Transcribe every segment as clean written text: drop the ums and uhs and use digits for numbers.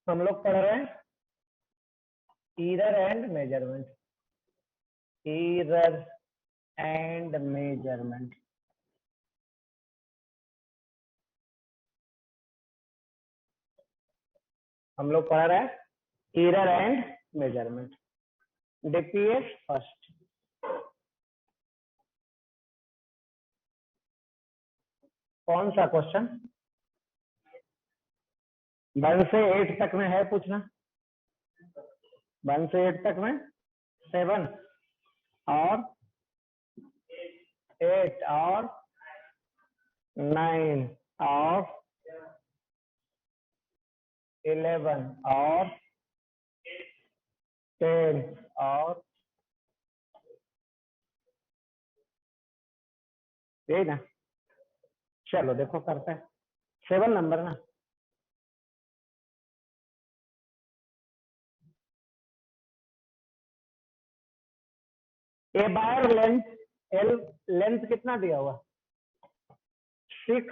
हम लोग पढ़ रहे हैं error and measurement. Error and measurement. हम लोग पढ़ रहे हैं error and measurement. DPS first. कौन सा क्वेश्चन? 1 से 8 तक में है पूछना। 1 से 8 तक में 7 और 8 और 9 और 11 और 10 और यही ना। चलो देखो करते हैं 7 नंबर ना। ए बार लेंथ एल लेंथ कितना दिया हुआ? 6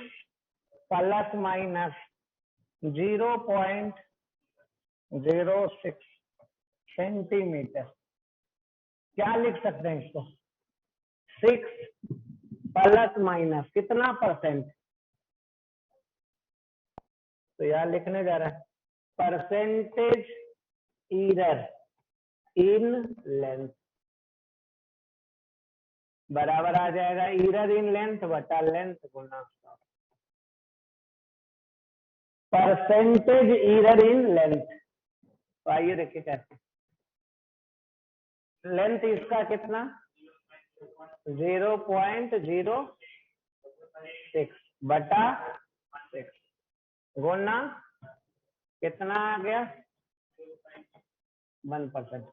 प्लस माइनस 0.06 सेंटीमीटर। क्या लिख सकते हैं इसको? 6 प्लस माइनस कितना परसेंट? तो यार लिखने जा रहा है परसेंटेज एरर इन लेंथ बराबर आ जाएगा एरर इन लेंथ बटा length Guna percentage error in length. तो आइए देखिए कैसे। लेंथ इसका कितना? 0.06 बटा 6 गुना कितना आ गया? 1%।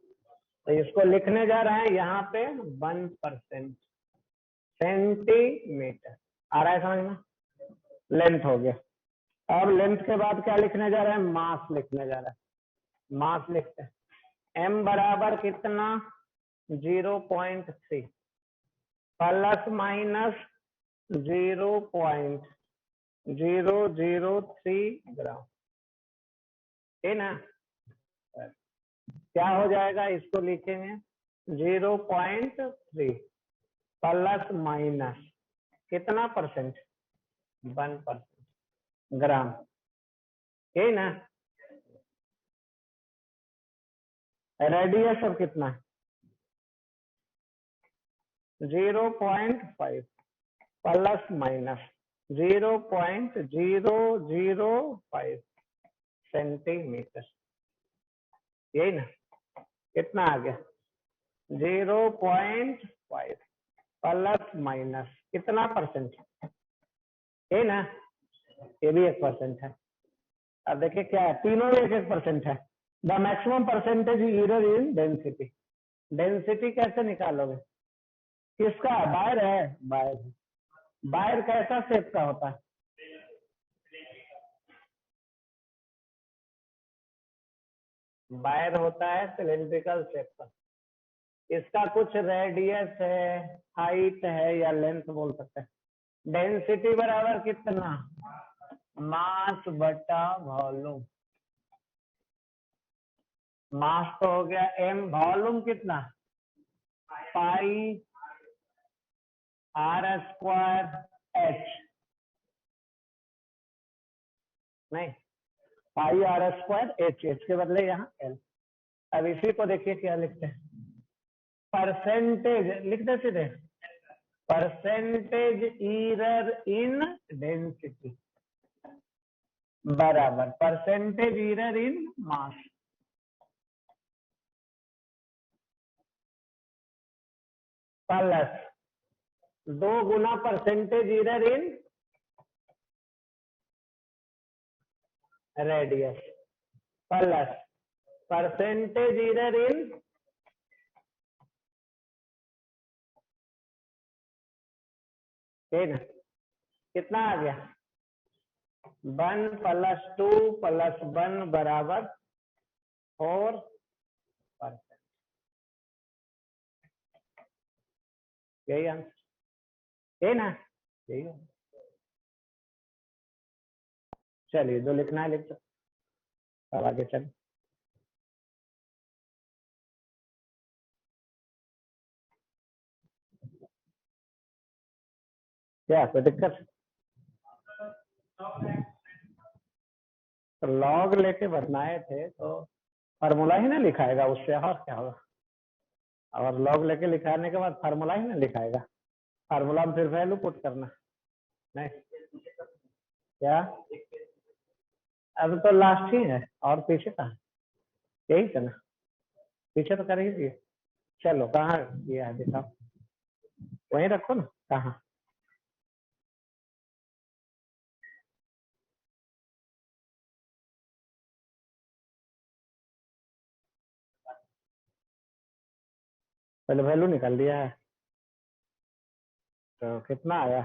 तो इसको लिखने जा रहे हैं यहाँ पे 1% सेंटीमीटर। आ रहा है समझ में? लेंथ हो गया। अब लेंथ के बाद क्या लिखने जा रहे हैं? मास लिखने जा रहा है। मास लिखते हैं m बराबर कितना? 0.3 प्लस माइनस 0.003 ग्राम है ना। क्या हो जाएगा? इसको लिखेंगे 0.3 प्लस माइनस कितना परसेंट? 1% ग्राम है ना। रेडियस अब कितना है? 0.5 प्लस माइनस 0.005 सेंटीमीटर। यही ना। कितना आ गया? 0.5 प्लस माइनस कितना परसेंट है ना। ये भी 1% है। अब देखिए क्या है, तीनों में 1-1% है। The maximum percentage error in density. Density कैसे निकालोगे? किसका? बायर है। बायर है। बायर कैसा शेप का होता है? बायर होता है सिलेंड्रिकल शेप का। इसका कुछ रेडियस है, हाइट है या लेंथ बोल सकते हैं। डेंसिटी बराबर कितना? मास बटा वॉल्यूम। मास तो हो गया m, वॉल्यूम कितना? पाई r स्क्वायर h। नहीं, पाई r स्क्वायर h। h के बदले यहाँ l। अब इसी को देखिए क्या लिखते हैं। परसेंटेज लिखते सीधे। परसेंटेज एरर इन डेंसिटी बराबर percentage error in mass plus 2 Guna percentage error in radius plus percentage error इन ना। कितना आ गया? 1 + 2 + 1 बराबर 4%। यही आंसर है ना। यही है। चलिए जो लिखना है लिख सकते। अब आगे चल। क्या कोई दिक्कत? तो लॉग लेके बनाए थे तो फार्मूला ही ना लिखाएगा, उससे और क्या होगा। और लॉग लेके लिखाने के बाद फार्मूला ही ना लिखाएगा, फार्मूला में फिर वैल्यू पुट करना। नहीं क्या, अब तो लास्ट ही है और पीछे कहाँ, यही था ना, पीछे तो कर ही दिए। चलो कहाँ ये है दिखाओ, वहीं रखो ना, कहाँ। पहले वैल्यू निकाल दिया है, तो कितना आया।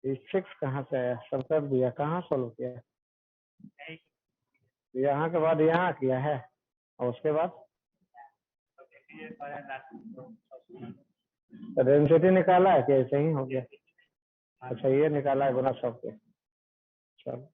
6 कहाँ से आया, सब कर दिया, कहाँ सोल्व किया। यहाँ के बाद यहाँ किया है, और उसके बाद डेंसिटी निकाला है कि ऐसे ही हो गया। अच्छा ये निकाला है गुना 100 के। चलो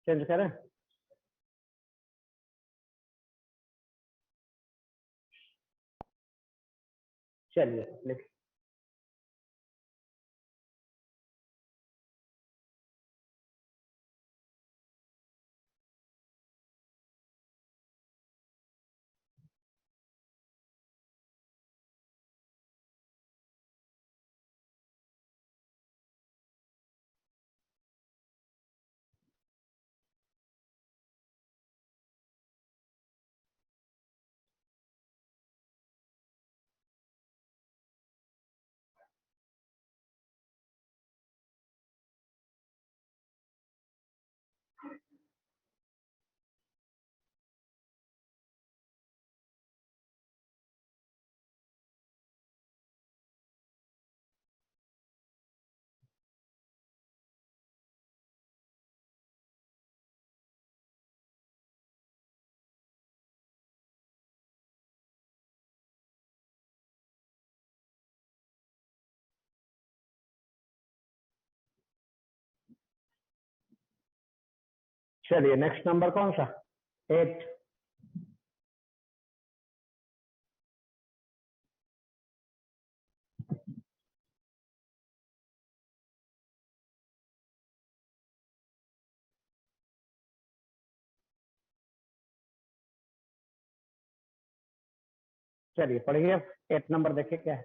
चेंज करें। चलिए लिख, चलिए नेक्स्ट नंबर कौन सा, 8। चलिए पढ़िए 8 नंबर देखिए क्या है।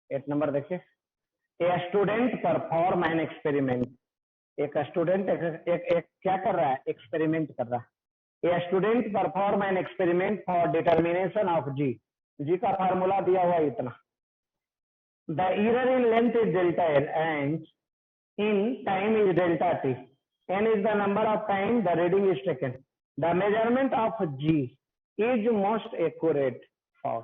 8 नंबर देखिए, a student perform an experiment. एक स्टूडेंट एक क्या कर रहा है, एक्सपेरिमेंट कर रहा है। A student perform an experiment for determination of जी, जी का फार्मूला दिया हुआ है इतना। The error in length is delta L and in time is delta t. N is the number of time the reading is taken. The measurement of G is most accurate for.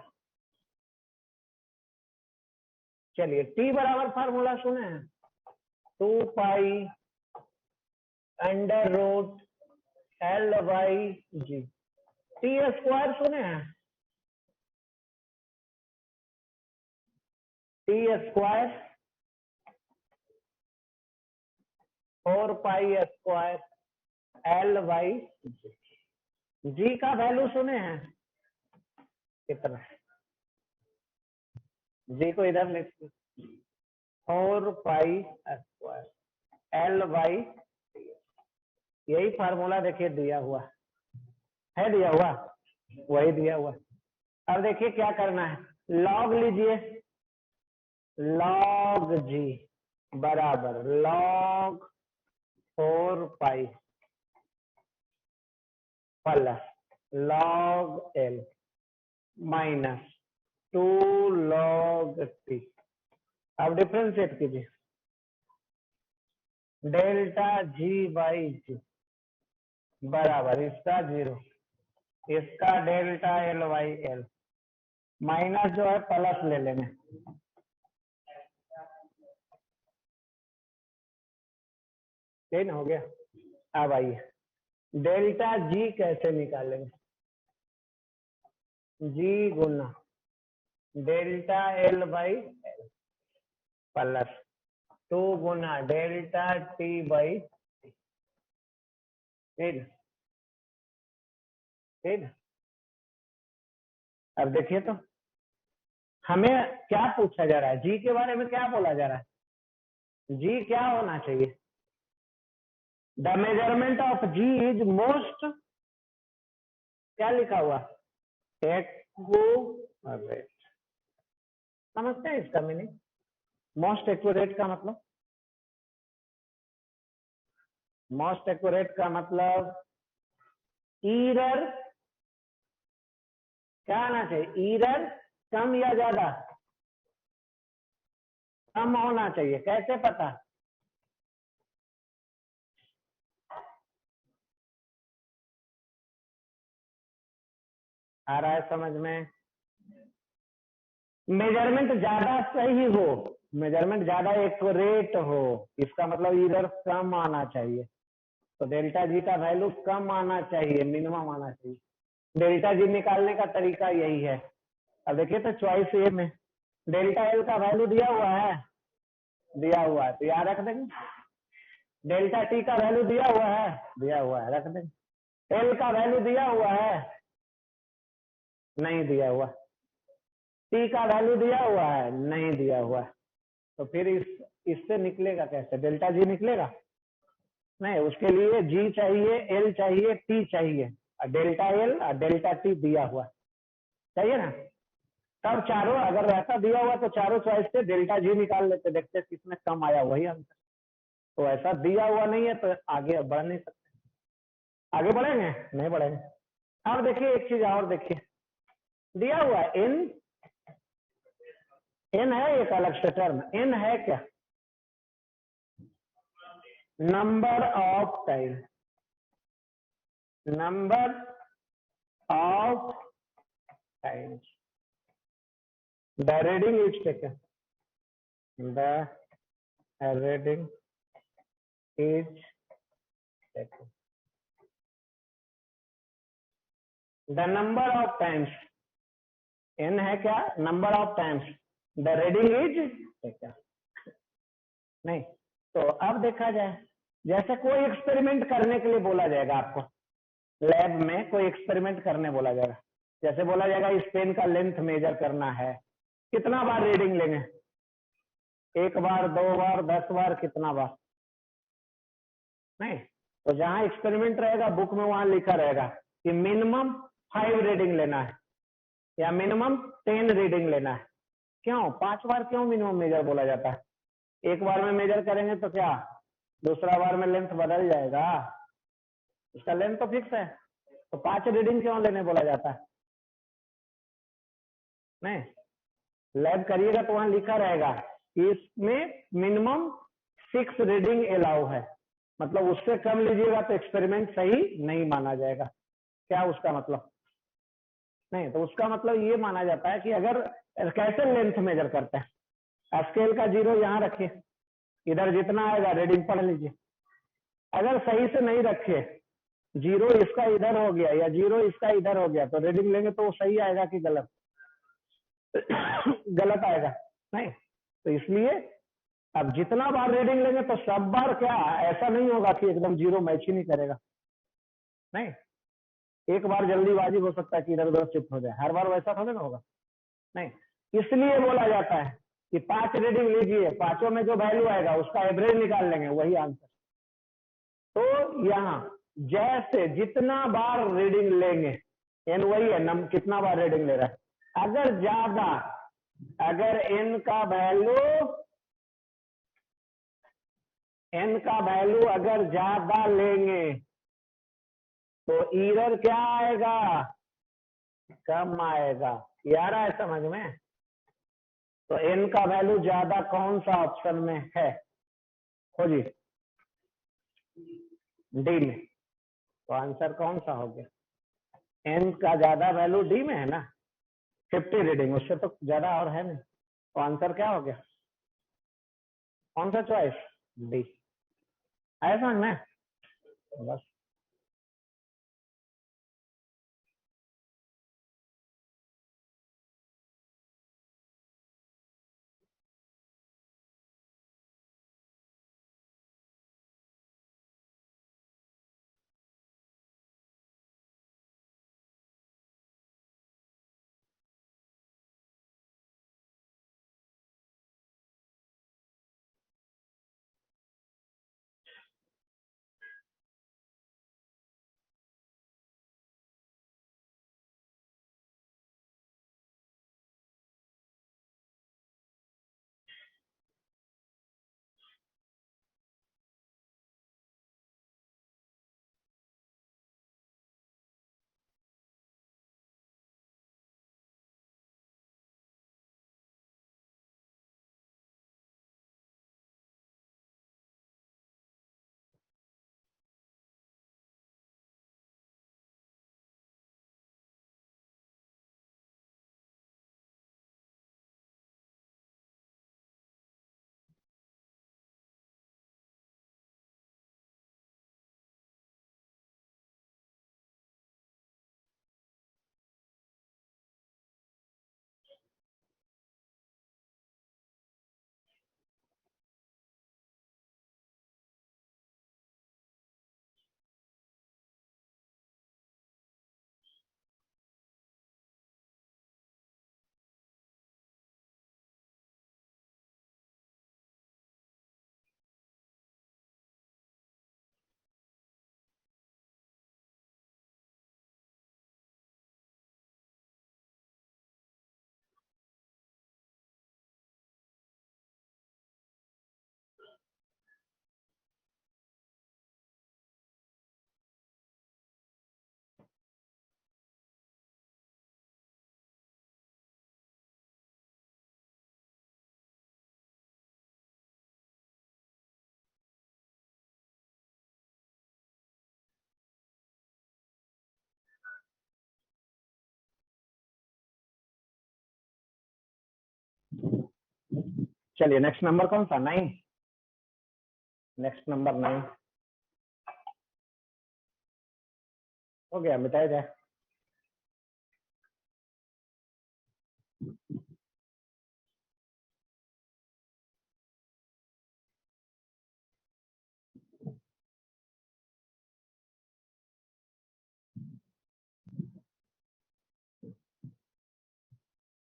चलिए T बराबर formula सुने हैं, 2 pi under root L by G। T square सुने हैं, T square 4 pi square L by G। G का value सुने हैं कितना, जी को इधर लिख 4 पाई एल बाई, यही फार्मूला देखिए दिया हुआ है, दिया हुआ वही दिया हुआ। अब देखिए क्या करना है, लॉग लीजिए, लॉग जी बराबर log 4 pi plus log L minus 2 log T. अब डिफ्रेंशिएट कीजिए, डेल्टा जी बाई जी बराबर इसका 0, इसका delta l by L, minus जो है प्लस ले लेंगे, ठीक ना, हो गया। अब आइए डेल्टा जी कैसे निकालेंगे, जी गुना delta l by l plus 2 गुना डेल्टा टी बाई, ठीक ठीक। अब देखिए तो हमें क्या पूछा जा रहा है, जी के बारे में क्या बोला जा रहा है, जी क्या होना चाहिए, the measurement of G is most, क्या लिखा हुआ, एक्यूरेट, समझते हैं इसका मीनिंग, मोस्ट एक्यूरेट का मतलब, मोस्ट एक्यूरेट का मतलब ईरर क्या आना चाहिए, ईरर कम या ज्यादा, कम होना चाहिए, कैसे पता, आ रहा है समझ में, मेजरमेंट ज्यादा सही हो, मेजरमेंट ज्यादा एक्यूरेट हो, इसका मतलब ईरर कम आना चाहिए, तो डेल्टा जी का वैल्यू कम आना चाहिए, मिनिमम आना चाहिए, डेल्टा जी निकालने का तरीका यही है। अब देखिए तो चॉइस ए में डेल्टा एल का वैल्यू दिया हुआ है, दिया हुआ है तो याद रख देंगे, डेल्टा टी का वैल्यू दिया हुआ है, दिया हुआ है रख देंगे, एल का वैल्यू दिया हुआ है, नहीं दिया हुआ, टी का वैल्यू दिया हुआ है, नहीं दिया हुआ, तो फिर इससे निकलेगा कैसे, डेल्टा जी निकलेगा नहीं, उसके लिए जी चाहिए, एल चाहिए, टी चाहिए, और डेल्टा एल और डेल्टा टी दिया हुआ चाहिए ना, तब चारों अगर रहता दिया हुआ तो चारों चॉइस से डेल्टा जी निकाल लेते, देखते किसमें कम आया वही आंसर, तो ऐसा दिया हुआ नहीं है तो आगे बढ़ नहीं सकते, आगे बढ़ेंगे नहीं बढ़ेंगे। अब देखिए एक चीज और देखिए, दिया हुआ है एन, एन है एक अलग से टर्म, एन है क्या, number of time, number of times the reading is taken, the reading is taken, the number of times, N है क्या, number of times the reading is taken, नहीं, तो अब देखा जाए, जैसे कोई एक्सपेरिमेंट करने के लिए बोला जाएगा आपको, लैब में कोई एक्सपेरिमेंट करने बोला जाएगा, जैसे बोला जाएगा इस पेन का लेंथ मेजर करना है, कितना बार रीडिंग लेंगे, 1 बार 2 बार 10 बार, कितना बार, नहीं, तो जहां एक्सपेरिमेंट रहेगा बुक में वहां लिखा रहेगा कि मिनिमम 5 रीडिंग लेना है या मिनिमम 10 रीडिंग लेना है, क्यों 5 बार क्यों मिनिमम मेजर बोला जाता है, एक बार में मेजर करेंगे तो क्या दूसरा बार में लेंथ बदल जाएगा, इसका लेंथ तो फिक्स है, तो 5 रीडिंग क्यों लेने बोला जाता है, नहीं, लैब करिएगा तो वहां लिखा रहेगा कि इसमें मिनिमम 6 रीडिंग अलाउ है, मतलब उससे कम लीजिएगा तो एक्सपेरिमेंट सही नहीं माना जाएगा, क्या उसका मतलब, नहीं, तो उसका मतलब ये माना जाता है कि अगर कैसे लेंथ मेजर करते हैं, स्केल का 0 यहाँ रखिए, इधर जितना आएगा रीडिंग पढ़ लीजिए, अगर सही से नहीं रखे, 0 इसका इधर हो गया या 0 इसका इधर हो गया, तो रीडिंग लेंगे तो वो सही आएगा कि गलत गलत आएगा, नहीं, तो इसलिए अब जितना बार रीडिंग लेंगे तो सब बार क्या ऐसा नहीं होगा कि एकदम 0 मैच ही नहीं करेगा, नहीं, एक बार जल्दीबाजी हो सकता है कि इधर उधर शिफ्ट हो जाए, हर बार वैसा थोड़ी ना होगा, नहीं। इसलिए बोला जाता है कि 5 रीडिंग लीजिए, पांचों में जो वैल्यू आएगा उसका एवरेज निकाल लेंगे, वही आंसर। तो यहाँ जैसे जितना बार रीडिंग लेंगे, एन वही है, नम कितना बार रीडिंग ले रहा है, अगर ज्यादा, अगर एन का वैल्यू अगर ज्यादा लेंगे तो एरर क्या आएगा, कम आएगा। ये आ रहा है समझ में? तो एन का वैल्यू ज्यादा कौन सा ऑप्शन में है, खोजिए डी में। तो आंसर कौन सा हो गया, एन का ज्यादा वैल्यू डी में है ना, 50 रीडिंग, उससे तो ज्यादा और है नहीं। तो आंसर क्या हो गया, कौन सा चॉइस, डी। आया समझ में? बस चलिए, नेक्स्ट नंबर कौन सा, 9। नेक्स्ट नंबर 9 हो गया, मिटाया जाए।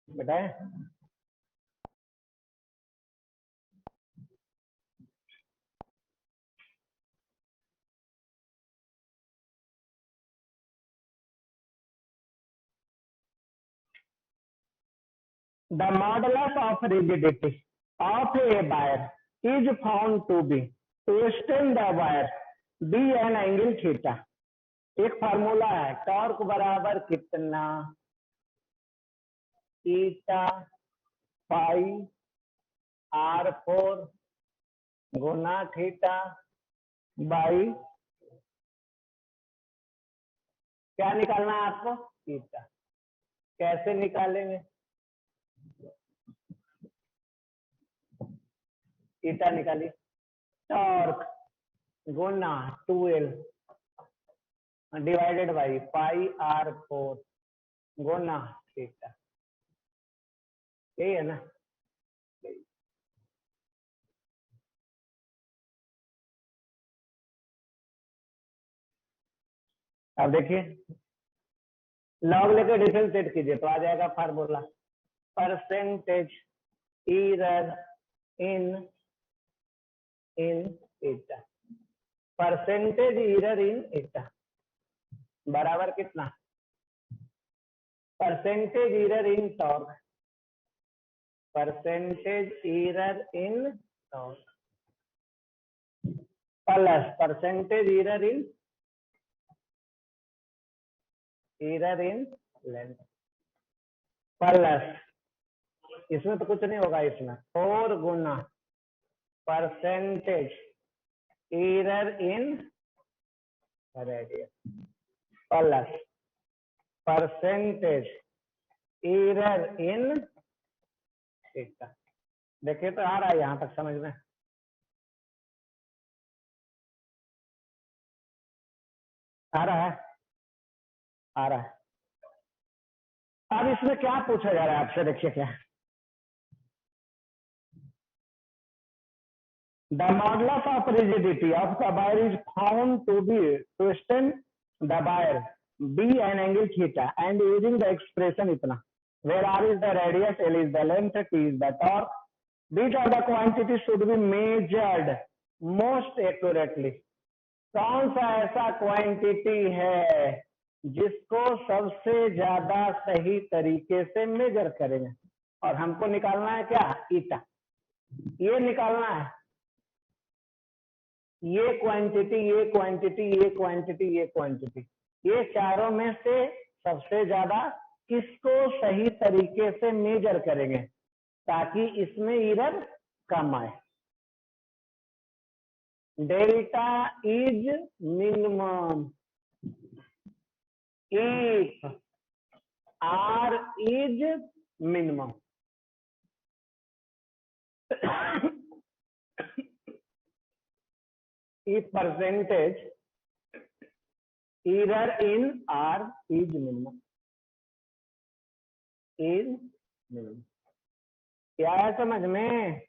मिटाए, the modulus of rigidity of a wire is found to be, to extend the wire, b an angle theta। एक फार्मूला है, टॉर्क बराबर कितना, theta pi r4 Guna theta by, क्या निकालना है आपको, थीटा। कैसे निकालेंगे, थीटा निकालिए, torque Guna 2L divided by pi r4 Guna theta, यही है ना। अब देखिए, लॉग लेके डिफरेंशिएट कीजिए तो आ जाएगा फार्मूला परसेंटेज एरर इन एटा, परसेंटेज एरर इन एटा बराबर कितना, percentage error in torque, percentage error in torque plus percentage error in length plus, इसमें तो कुछ नहीं होगा, इसमें 4 गुना percentage error in radius plus percentage error in theta. देखिए तो आ रहा है यहां तक समझ में, आ रहा है, आ रहा है। अब इसमें क्या पूछा जा रहा है आपसे, देखिए क्या, the modulus of rigidity of the wire is found to be to stand the wire be an angle theta and using the expression इतना, where r is the radius, l is the length, t is the torque, these are the quantities should be measured most accurately। कौन सा ऐसा quantity है जिसको सबसे ज्यादा सही तरीके से मेजर करेंगे, और हमको निकालना है क्या, ईटा, ये निकालना है, ये क्वांटिटी, ये क्वांटिटी, ये क्वांटिटी, ये क्वांटिटी, ये चारों में से सबसे ज्यादा किसको सही तरीके से मेजर करेंगे ताकि इसमें एरर कम आए। Delta is minimum if R is minimum। if percentage error in R is minimum, is minimum। क्या है समझ में,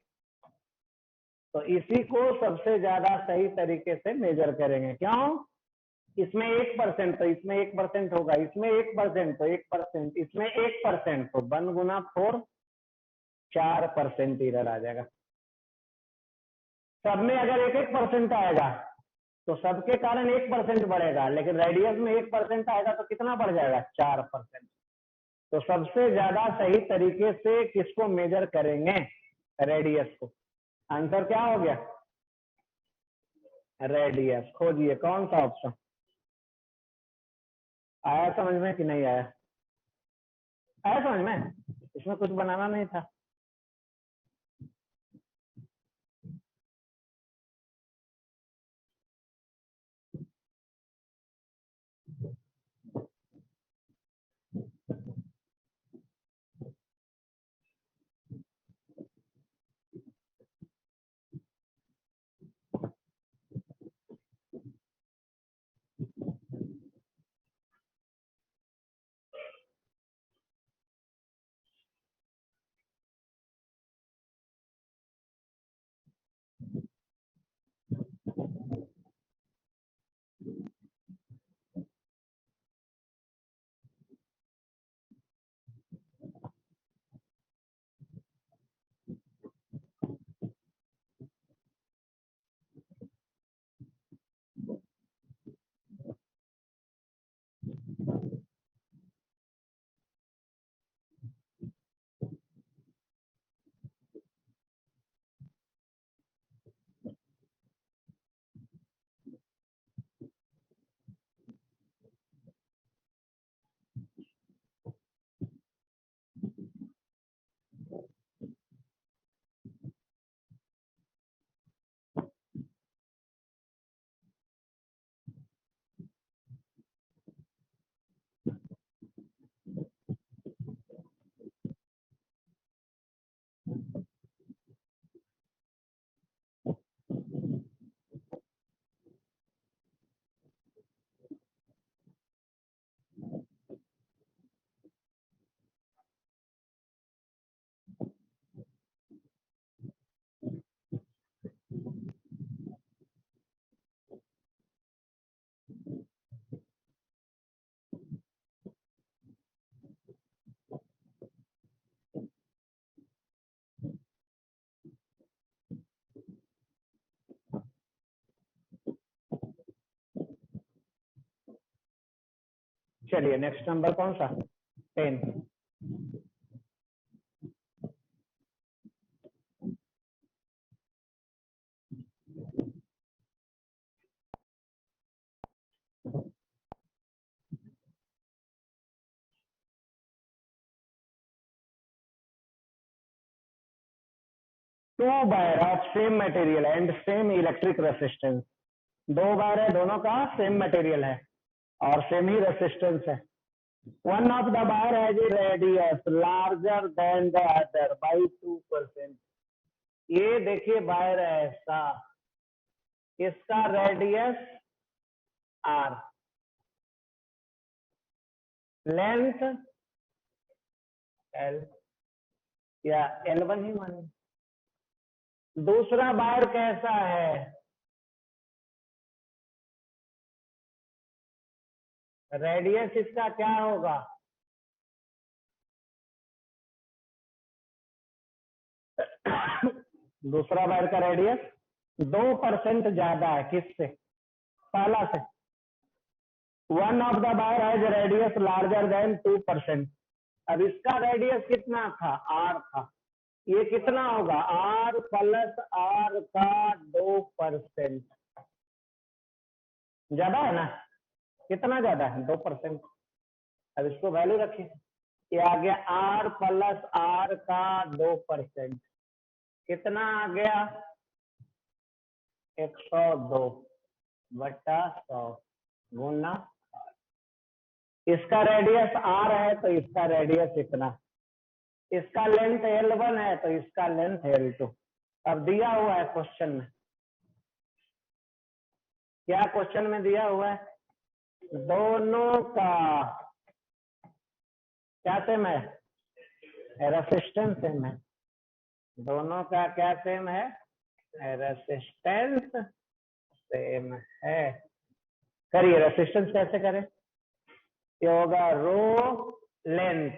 तो इसी को सबसे ज्यादा सही तरीके से मेजर करेंगे। क्यों, इसमें 1% तो इसमें 1% होगा, इसमें 1% तो 1%, इसमें 1% तो 1 गुना 4 4% एरर आ जाएगा। सब में अगर 1-1% आएगा तो सबके कारण 1% बढ़ेगा, लेकिन रेडियस में 1% आएगा तो कितना बढ़ जाएगा, 4%। तो सबसे ज्यादा सही तरीके से किसको मेजर करेंगे, रेडियस को। आंसर क्या हो गया, रेडियस। खोजिए कौन सा ऑप्शन आया समझ में कि नहीं आया, आया समझ में, इसमें कुछ बनाना नहीं था। चलिए नेक्स्ट नंबर कौन सा? 10। Two wire of same material and same electric resistance. दो वायर है, दोनों का सेम मटेरियल है और सेम ही रेसिस्टेंस है। One of the wire has a radius larger than the other by 2%। ये देखिए वायर है ऐसा, इसका रेडियस आर, लेंथ एल या L1 ही माने। दूसरा वायर कैसा है? रेडियस इसका क्या होगा? दूसरा वायर का रेडियस 2% ज्यादा है किससे? पहला से। One of the wire has radius larger then 2%। अब इसका रेडियस कितना था? आर था। ये कितना होगा? आर प्लस आर का 2%। ज्यादा है ना? कितना ज्यादा है? 2%। अब इसको वैल्यू रखिए, ये आ गया आर प्लस आर का 2%। कितना आ गया? 102 बटा 100 गुना। इसका रेडियस आर है तो इसका रेडियस इतना, इसका लेंथ L1 है तो इसका लेंथ L2। अब दिया हुआ है क्वेश्चन में, क्या क्वेश्चन में दिया हुआ है? दोनों का क्या सेम है? रेसिस्टेंस सेम है। दोनों का क्या सेम है? रेसिस्टेंस सेम है। करिए, रेसिस्टेंस कैसे करें? ये होगा रो लेंथ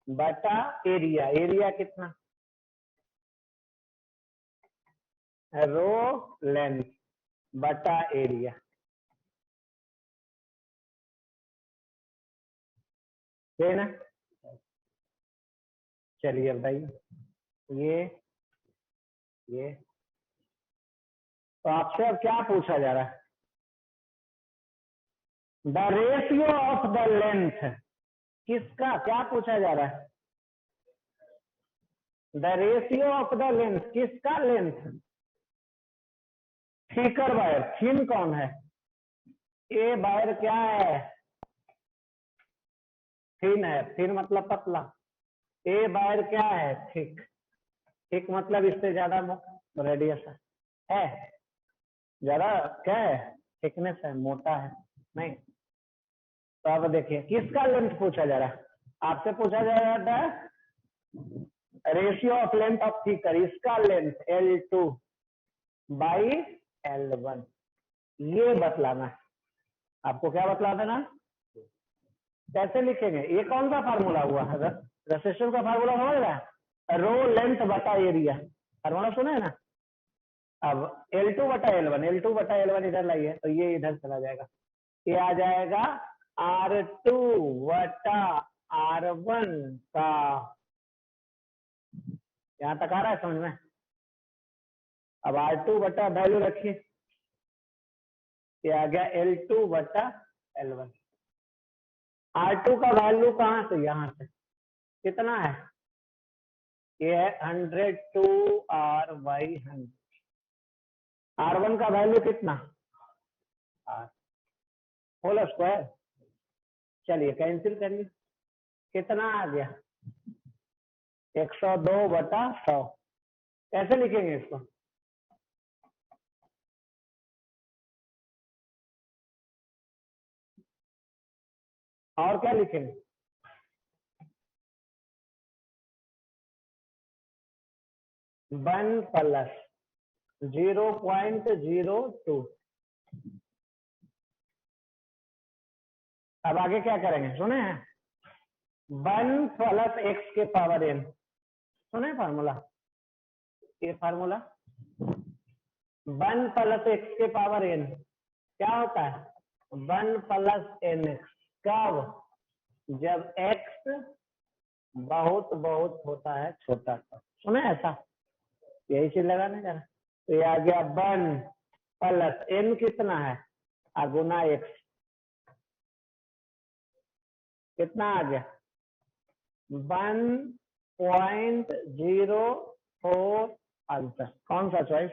बटा एरिया। एरिया कितना? रो लेंथ बटा एरिया। है ना? चलिए अब बताइए, ये तो आपसे अब क्या पूछा जा रहा है? The ratio of the length, किसका क्या पूछा जा रहा है? The ratio of the length, किसका लेंथ? Thicker wire. थिन कौन है? ये वायर क्या है? थिन है। थिन मतलब पतला। ये वायर क्या है? थिक। थिक मतलब इससे ज्यादा रेडियस है ज्यादा क्या है? थिकनेस है, मोटा है नहीं। तो अब देखिए किसका लेंथ पूछा जा रहा है? आपसे पूछा जा रहा है ratio of length of thicker. इसका लेंथ L2 बाई L1, ये बतलाना है आपको। क्या बतला देना? कैसे लिखेंगे? ये कौन सा फार्मूला हुआ? रेसिस्टेंस का फार्मूला समझ रहा है? रो लेंथ बटा एरिया, फार्मूला सुना है ना? अब L2 बटा L1, L2 बटा L1 इधर लाइए तो ये इधर चला जाएगा। ये आ जाएगा R2 बटा R1 का, यहां तक आ रहा है समझ में? अब R2 बटा वैल्यू रखिए, ये आ गया L2 बटा L1। R2 का वैल्यू कहां से? यहां से। कितना है? ये है 100/R/100। R1 का वैल्यू कितना? R whole square. चलिए कैंसिल करिए, कितना आ गया? 102/100। कैसे लिखेंगे इसको? और क्या लिखेंगे? One plus 0.02। अब आगे क्या करेंगे सुने हैं? 1 प्लस एक्स के पावर n। सुने फार्मूला? ये फार्मूला 1 प्लस एक्स के पावर n क्या होता है? 1 प्लस एन एक्स। कब? जब x बहुत बहुत होता है छोटा सा, सुना है ऐसा? यही चीज लगाने का ना। तो ये आ गया 1 प्लस n कितना है गुना x, कितना आ गया 1.04 आंसर। कौन सा चॉइस?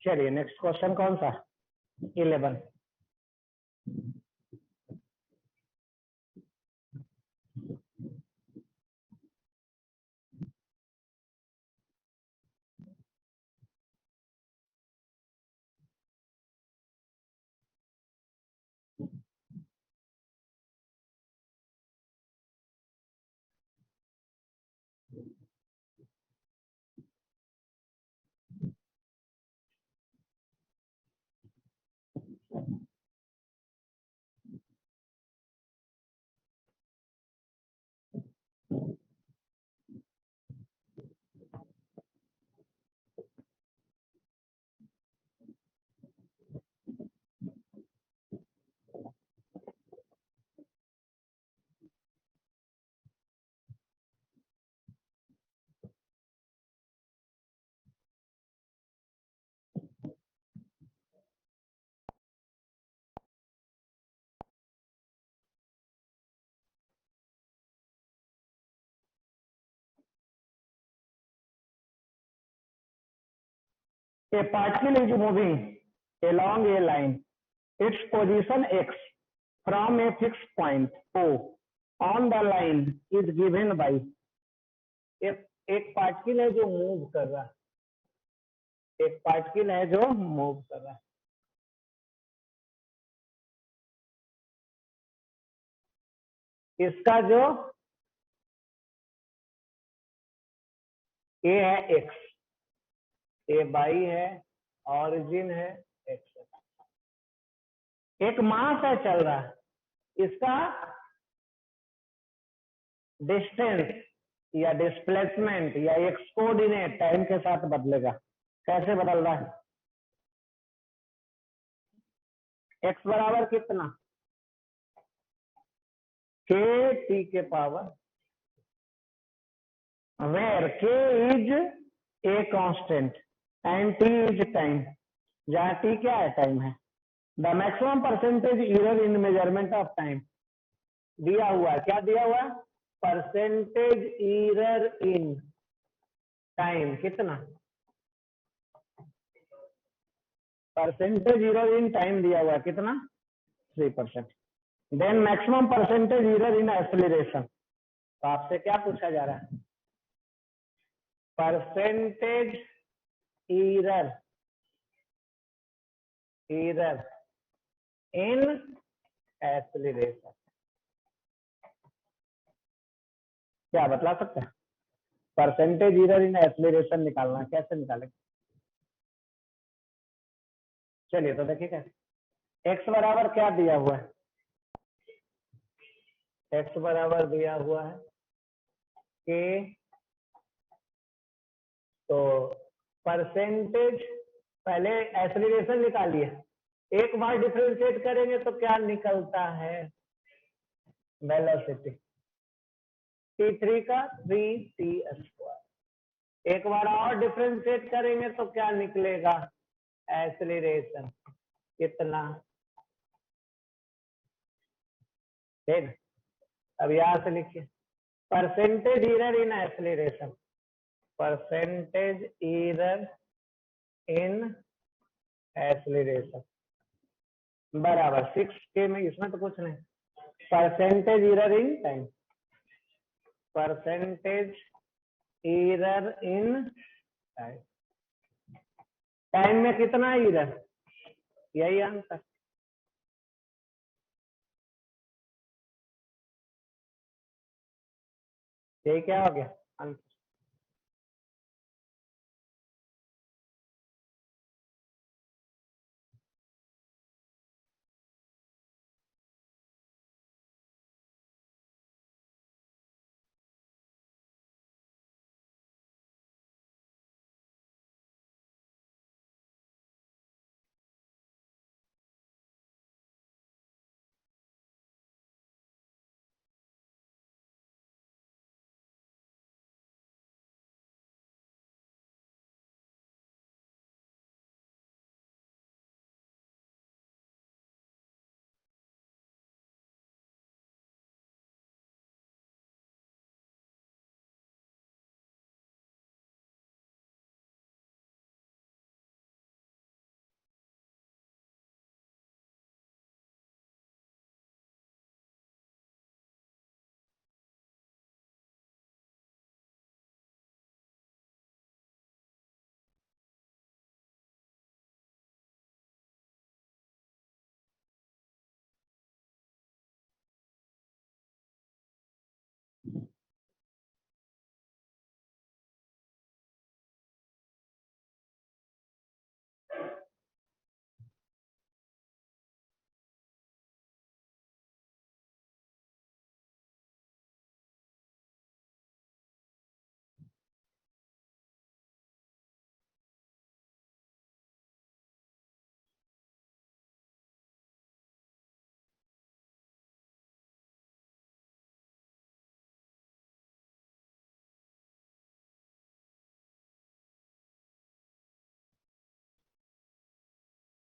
चलिए नेक्स्ट क्वेश्चन कौन सा? 11। A particle is moving along a line. Its position x from a fixed point O on the line is given by। एक पार्टिकल है जो मूव कर रहा है, एक पार्टिकल है जो मूव कर रहा है। इसका जो ए है एक्स, ए बाई है, ऑरिजिन है एक्स, एक मास है चल रहा है, इसका डिस्टेंस या डिस्प्लेसमेंट या एक्स कोऑर्डिनेट टाइम के साथ बदलेगा। कैसे बदल रहा है? एक्स बराबर कितना? के टी के power, where K is a constant and T is time. जहां टी क्या है? टाइम है। The maximum percentage error in measurement of time दिया हुआ है। क्या दिया हुआ है? Percentage error in time. कितना? परसेंटेज एरर इन टाइम दिया हुआ है। कितना? 3%। Then maximum percentage error in acceleration. तो आपसे क्या पूछा जा रहा है? Percentage error in acceleration. क्या बतला सकते हैं? परसेंटेज एरर इन एक्सेलरेशन निकालना, कैसे निकालेंगे? चलिए तो देखिए कैसे। एक्स बराबर क्या दिया हुआ है? एक्स बराबर दिया हुआ है के, तो परसेंटेज, पहले एक्सेलरेशन निकालिए। एक बार डिफरेंशिएट करेंगे तो क्या निकलता है? वेलोसिटी। t3 का 3t²। एक बार और डिफरेंशिएट करेंगे तो क्या निकलेगा? एक्सेलरेशन। कितना? ठीक। अब यहां से लिखिए percentage error in acceleration. Percentage error in acceleration बराबर 6K में, इसमें तो कुछ नहीं। Percentage error in time, percentage error in time. Time में कितना एरर? यही आंसर। यही क्या हो गया आंसर?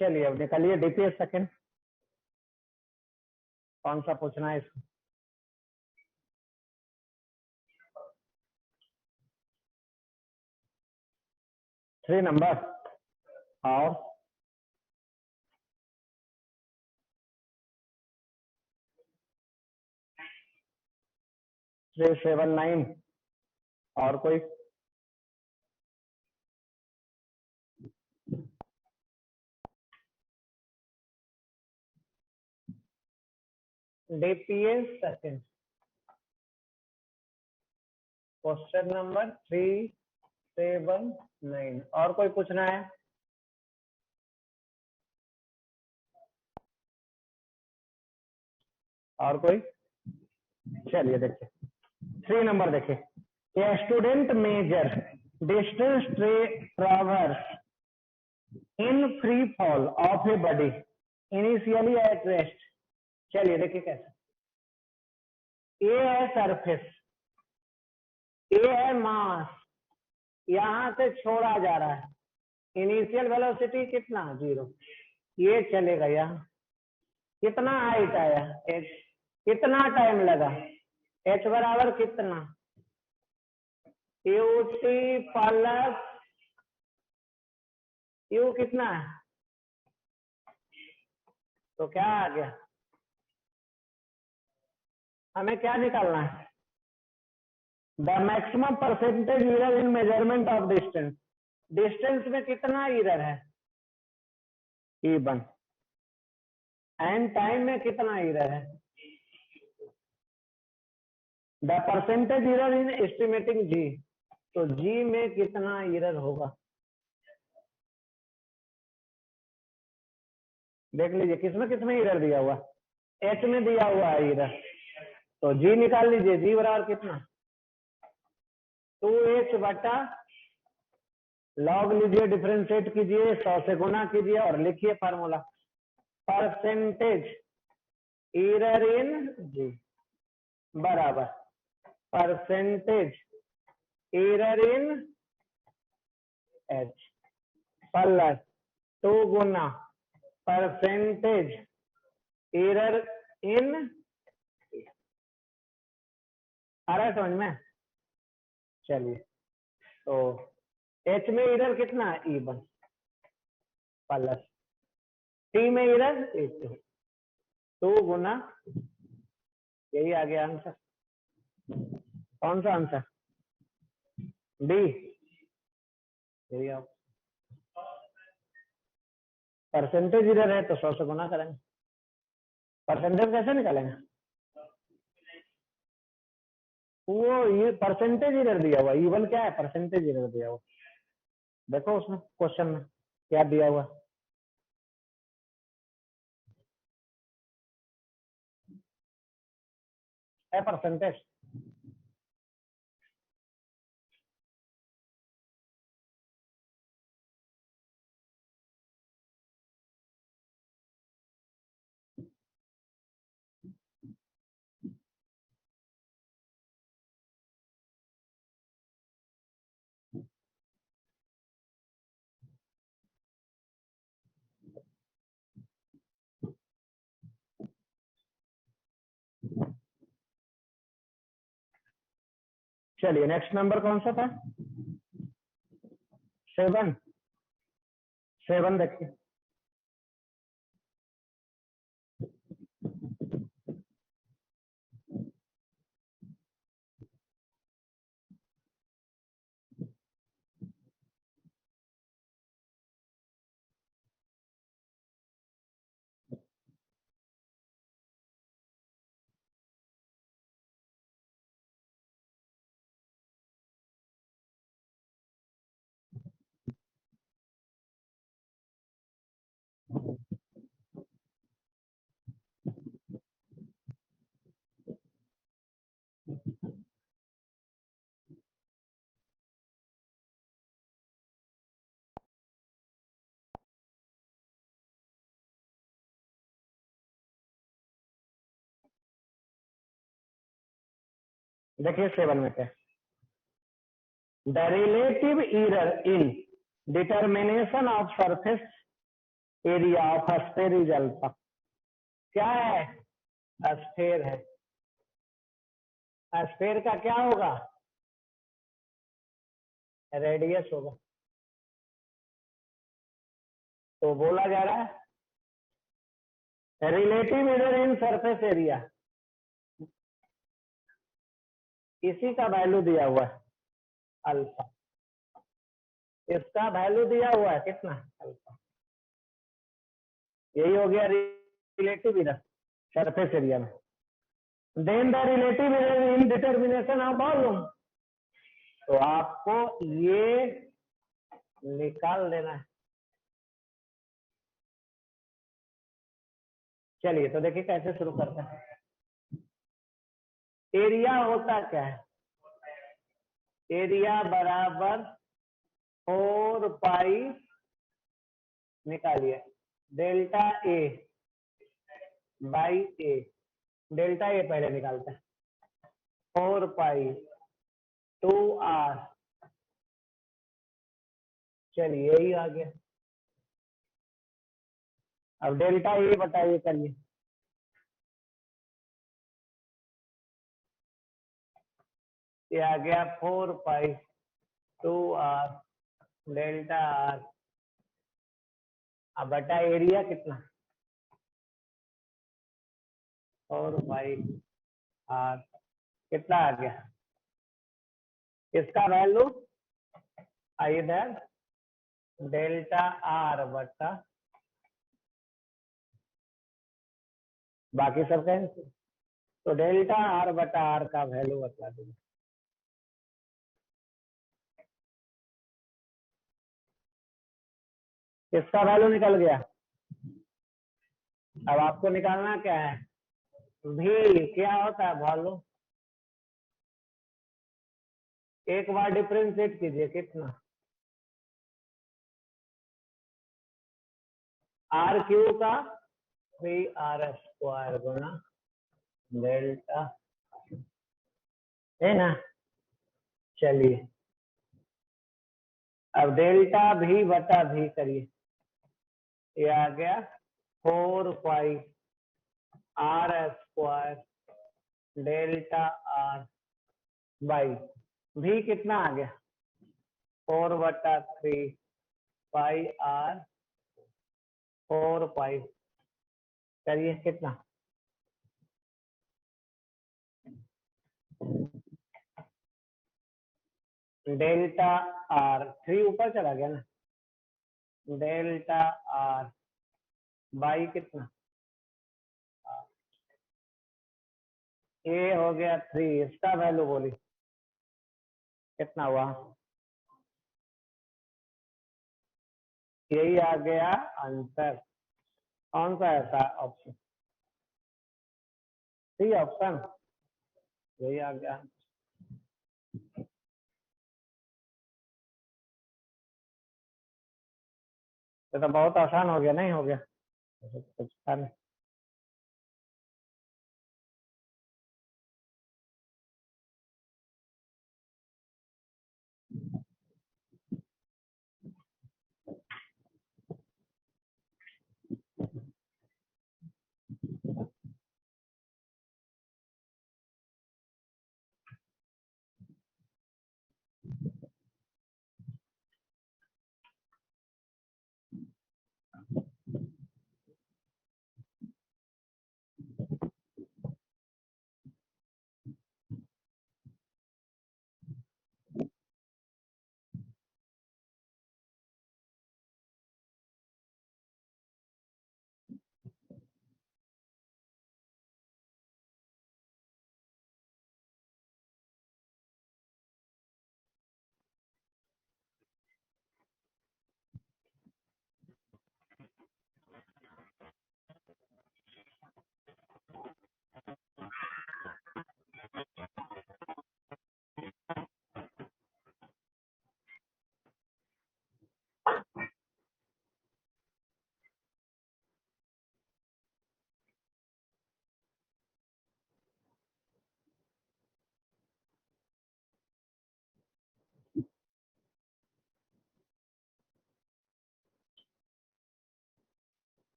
चलिए अब निकालिए डीपीएस सेकंड। कौन सा पूछना है इसको? 3 नंबर और 379 और कोई? डीपीएस सेकंड क्वेश्चन नंबर 379 और कोई पूछना है? और कोई? चलिए देखिए 3 नंबर देखे, a student major distance traverse in free fall of a body initially at rest. चलिए देखिए कैसे, ए है सरफेस, ए है मास, यहां से छोड़ा जा रहा है, इनिशियल वेलोसिटी कितना 0, ये चलेगा यहाँ, कितना हाइट आया h, कितना टाइम लगा h बराबर कितना ut प्लस u कितना है, तो क्या आ गया, हमें क्या निकालना है, the maximum percentage error in measurement of distance, distance में कितना इरर है E1 एंड टाइम में कितना इरर है, the percentage error in estimating G, तो G में कितना इरर होगा, देख लीजिए किसमें किसमें इरर दिया हुआ, H में दिया हुआ है इरर, तो G निकाल लीजिए, G बराबर कितना 2H बटा लॉग लीजिए, डिफरेंशिएट कीजिए, 100 से गुना कीजिए और लिखिए फार्मूला, परसेंटेज इरर इन G बराबर परसेंटेज इरर इन H प्लस 2 गुना परसेंटेज इरर इन, आ रहा है समझ में, चलिए तो H में इरर कितना है E1 प्लस T में इरर E2, 2 गुना, यही आ गया आंसर, कौन सा आंसर डी, यही आओ, परसेंटेज इरर है तो 100 से गुना करेंगे, परसेंटेज कैसे निकालेंगे, वो ये परसेंटेज इरर दिया हुआ, E1 क्या है परसेंटेज इरर दिया हुआ, देखो उसमें क्वेश्चन में क्या दिया हुआ है परसेंटेज, चलिए नेक्स्ट नंबर कौन सा था, 7, 7 देखिए, देखिए 7 में क्या, the relative error in determination of surface area of sphere is alpha, क्या है स्फीयर है, स्फीयर का क्या होगा रेडियस होगा, तो बोला जा रहा है relative error in surface area, इसी का वैल्यू दिया हुआ है अल्फा, इसका वैल्यू दिया हुआ है कितना अल्फा, यही हो गया रिलेटिव इरर सरफेस एरिया में, then the relative error in determination of volume, तो आपको ये निकाल देना है, चलिए तो देखिए कैसे शुरू करते हैं, एरिया होता क्या है, एरिया बराबर 4 पाई निकालिए delta a by a. Delta a पहले निकालते हैं। 4 पाई 2r, चलिए यही आ गया। अब डेल्टा ए बताइए, चलिए ये आ गया 4 पाई 2r डेल्टा आर। अब बटा एरिया कितना, 4 पाई आर, कितना आ गया इसका वैल्यू, इधर डेल्टा आर बटा बाकी सब कैंसिल। तो डेल्टा आर बटा आर का वैल्यू बता दीजिए। किसका वैल्यू निकल गया। अब आपको निकालना क्या है, भी क्या होता है वॉल्यूम। एक बार डिफरेंशिएट कीजिए, कितना, आर क्यू का 3r स्क्वायर गुना डेल्टा, है ना। चलिए अब डेल्टा भी बटा भी करिए, ये आ गया 4 pi r square delta r by भी कितना आ गया 4 बटा 3 पाई आर 4 पाई, करिए कितना, डेल्टा आर 3 ऊपर चला गया ना, डेल्टा आर बाई कितना, ये हो गया 3, इसका वैल्यू बोली कितना हुआ, यही आ गया आंसर। कौन सा ऐसा ऑप्शन, सी ऑप्शन, यही आ गया। तो बहुत आसान हो गया, नहीं हो गया कुछ था नहीं।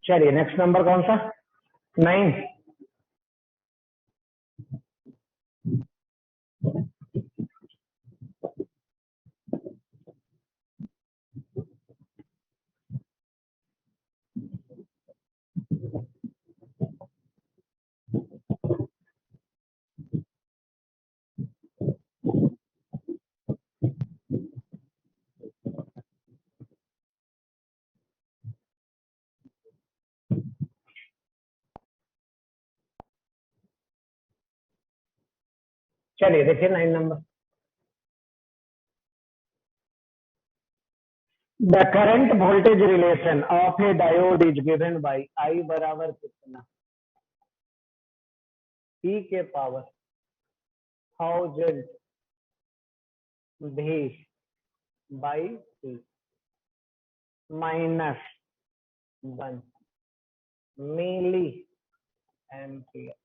चलिए नेक्स्ट नंबर कौन सा? 9। चलिए देखिए 9 नंबर। The current voltage relation of a diode is given by I बराबर कितना? ई के power 1000 V by C minus 1 milli ampere.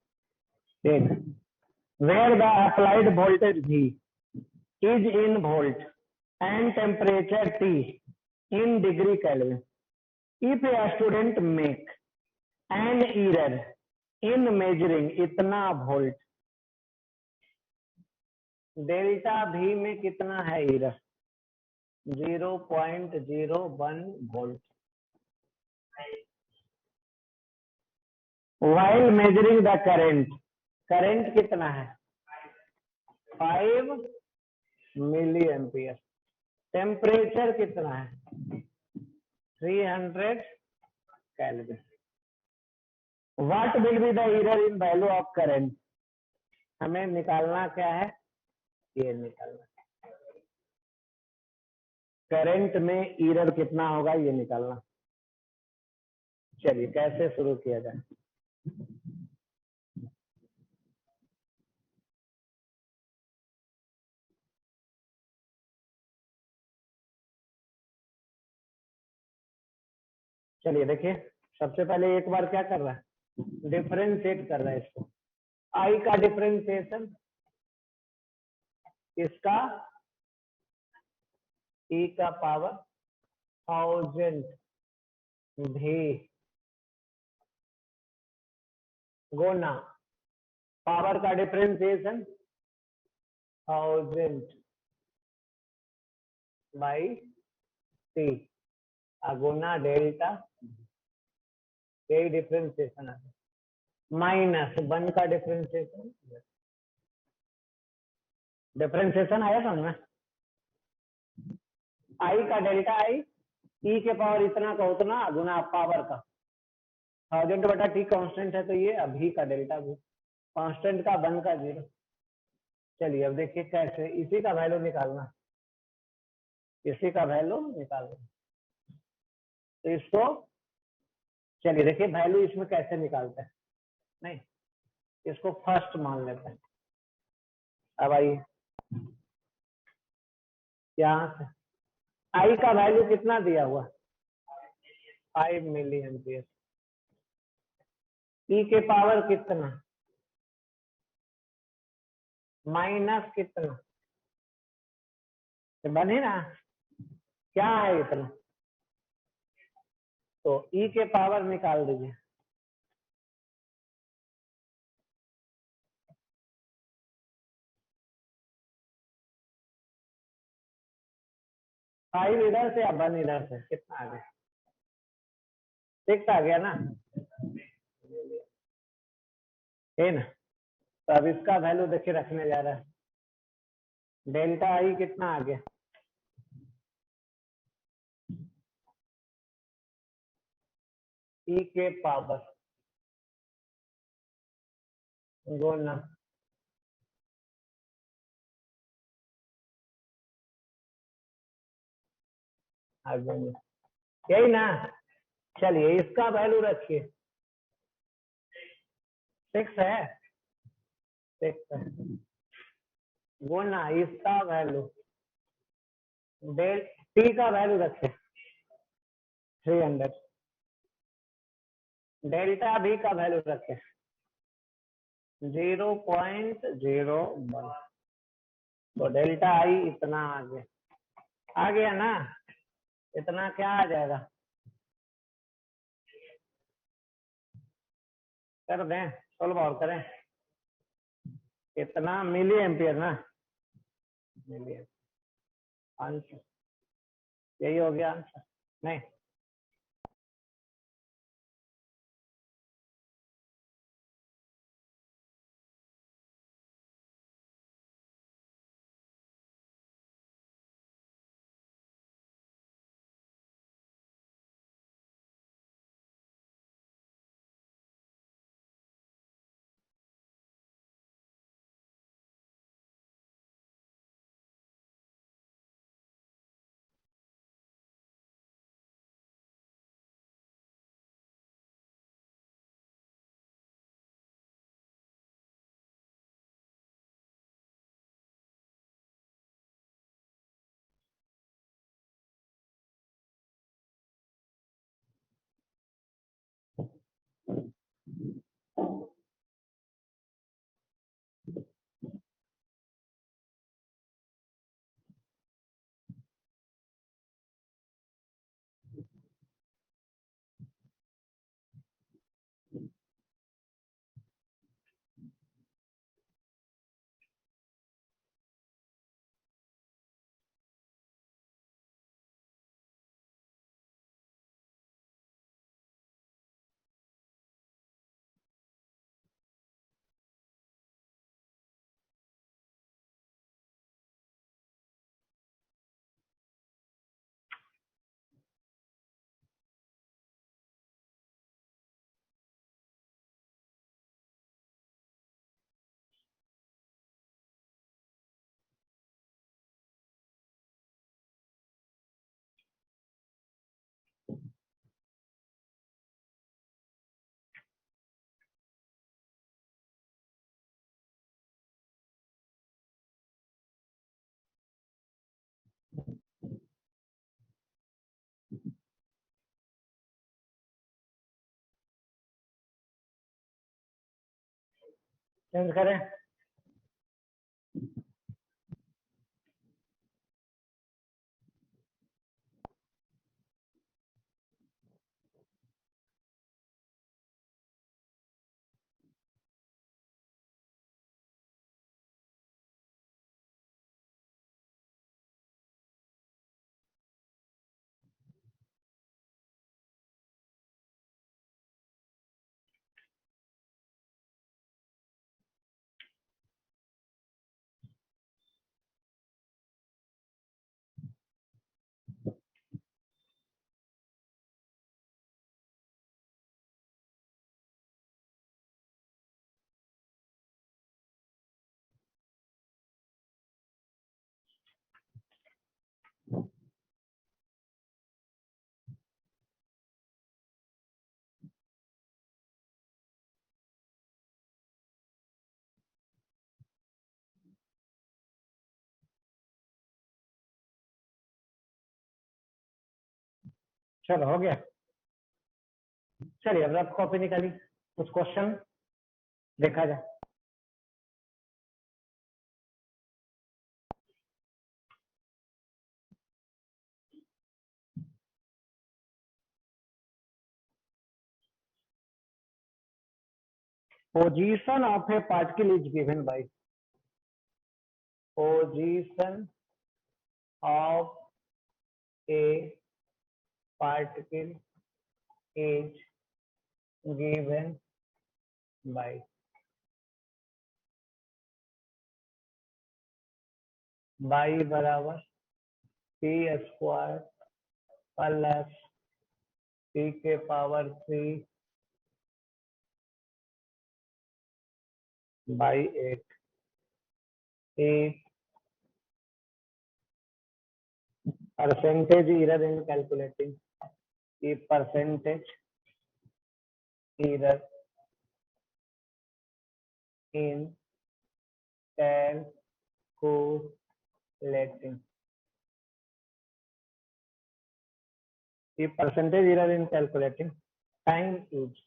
देख, where the applied voltage V is in volt and temperature T in degree Kelvin. If a student make an error in measuring इतना volt, delta V में कितना है error? 0.01 volt. While measuring the current, current कितना है? 5 milli ampere. Temperature कितना है? 300 kelvin. What will be the error in value of current? हमें निकालना क्या है? ये निकालना करंट में एरर कितना होगा, ये निकालना। चलिए कैसे शुरू किया जाए? चलिए देखिए, सबसे पहले एक बार क्या कर रहा है? डिफरेंशिएट कर रहा है इसको। आई का डिफरेंशिएशन, इसका ई का पावर 1000 भी गुना पावर का डिफरेंशिएशन 1000 बाई सी गुना डेल्टा, यही डिफरेंशिएशन है। माइनस 1 का डिफरेंशिएशन, डिफरेंशिएशन आया समझ में? आई का डेल्टा आई, ई के पावर इतना का उतना गुना पावर का 1000 बटा टी कांस्टेंट है, तो ये अभी का डेल्टा भी कांस्टेंट का 1 का 0। चलिए अब देखिए कैसे इसी का वैल्यू निकालना, इसी का वैल्यू निकालना। तो इसको चलिए देखिए वैल्यू इसमें कैसे निकालते हैं। नहीं, इसको फर्स्ट मान लेते हैं। अब आइए यहाँ से आई का वैल्यू कितना दिया हुआ? 5 मिली एम्पियर। ई के पावर कितना? माइनस कितना? तो बने ना, क्या है इतना? तो ई के पावर निकाल दीजिए। फाइव इधर से या 1 इधर से, कितना आ गया? 6 आ गया ना, है ना? तो अब इसका वैल्यू देखिए रखने जा रहा है। डेल्टा आई कितना आ गया? ई के पावर गुना यही ना। चलिए इसका वैल्यू रखिए, 6 है, 6 है गुना इसका वैल्यू, डेल टी का वैल्यू रखे 300, डेल्टा भी का वैल्यू रखे 0.01। तो डेल्टा आई इतना आ गया ना, इतना क्या आ जाएगा? कर दें, सोल्व और करें। कितना मिली एम्पियर ना, मिली एम्पियर। आंसर यही हो गया आंसर, नहीं? चेंज करें। चलो हो गया। चलिए अब रफ कॉपी निकाली, कुछ क्वेश्चन देखा जाए। Position of A particle is given by, position of A particle is given by by बराबर टी स्क्वायर प्लस टी के पावर 3 बाई 8 एक परसेंटेज एरर इन कैलकुलेटिंग, ये परसेंटेज एरर इन कैलकुलेटिंग, ये परसेंटेज एरर इन calculating time use.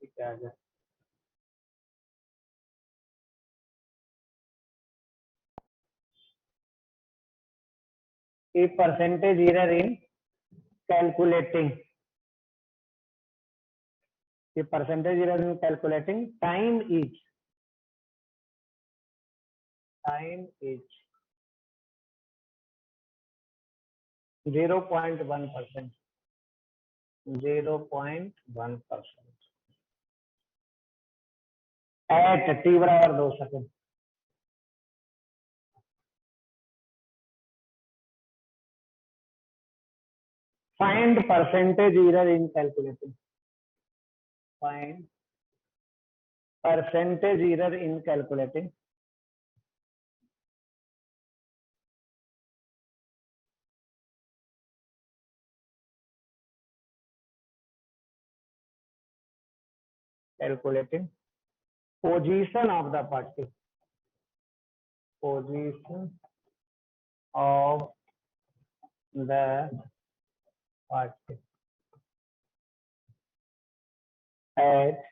ठीक है। A percentage error in calculating. A percentage error in calculating time is 0.1%. 0.1% at t बराबर 2 second. Find percentage error in calculating. Find percentage error in calculating. Calculating position of the party. Position of the party at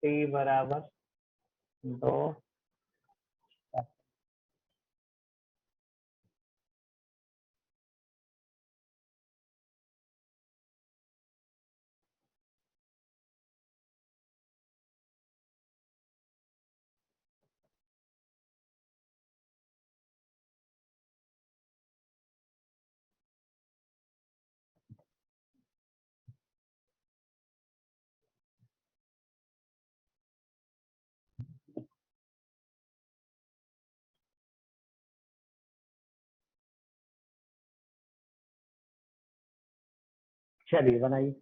t बराबर 2. चलिए बनाइए.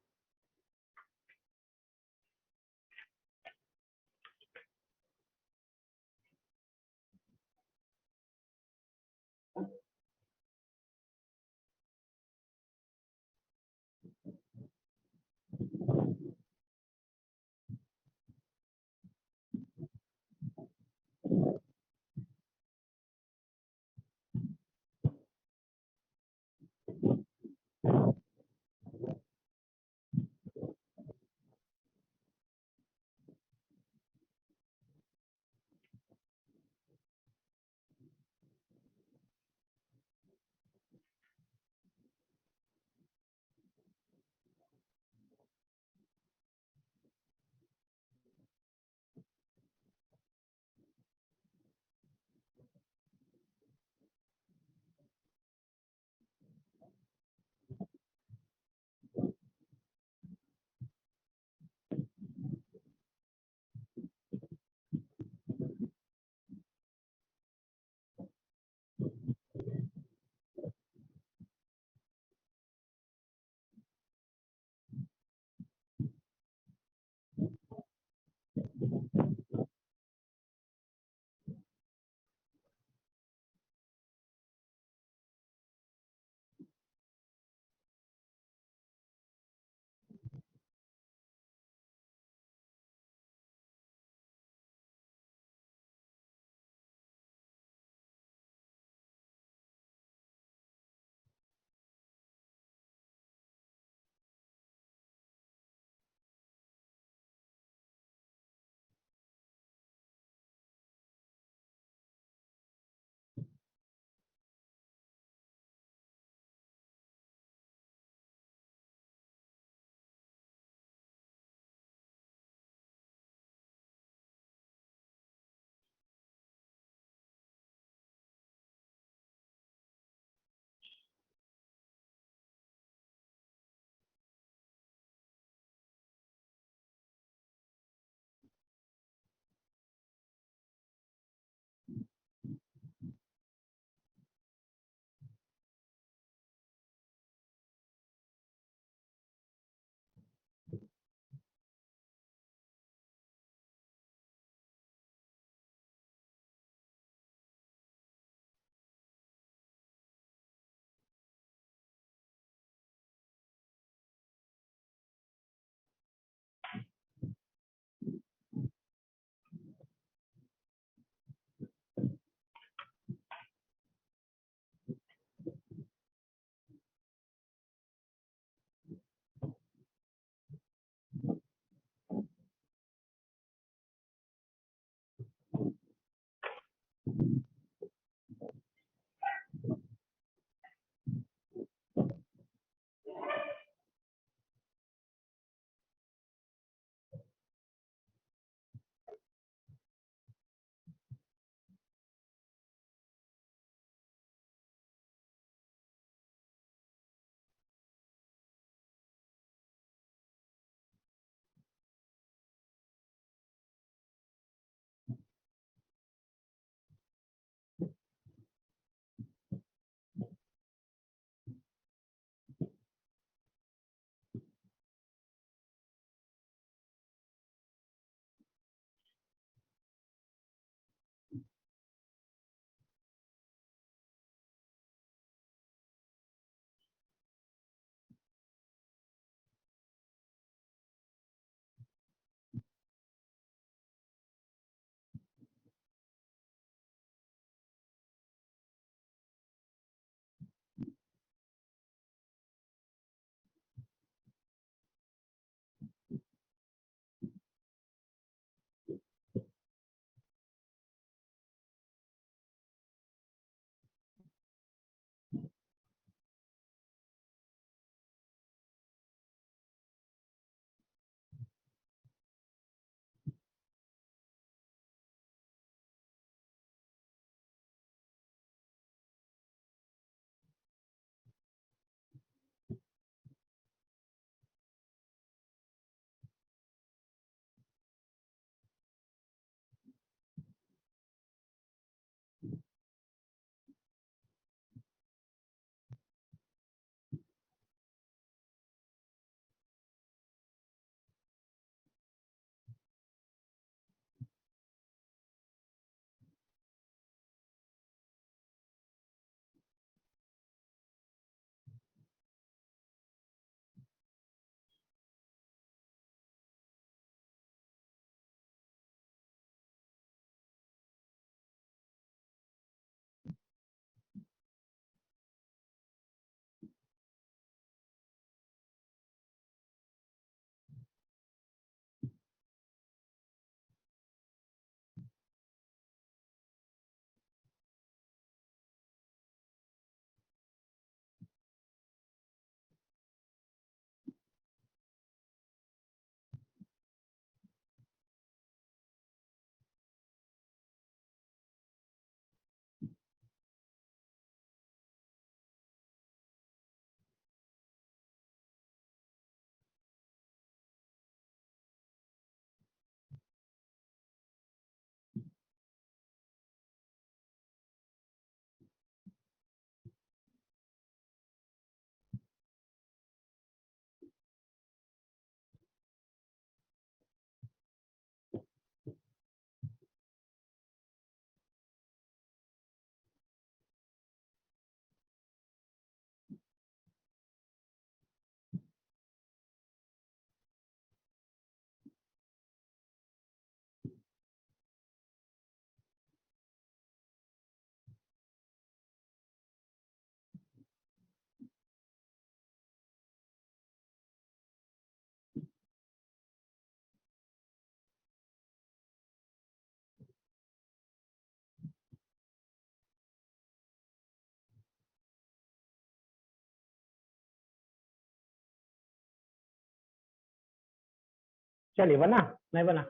चलिए बना, नहीं बना,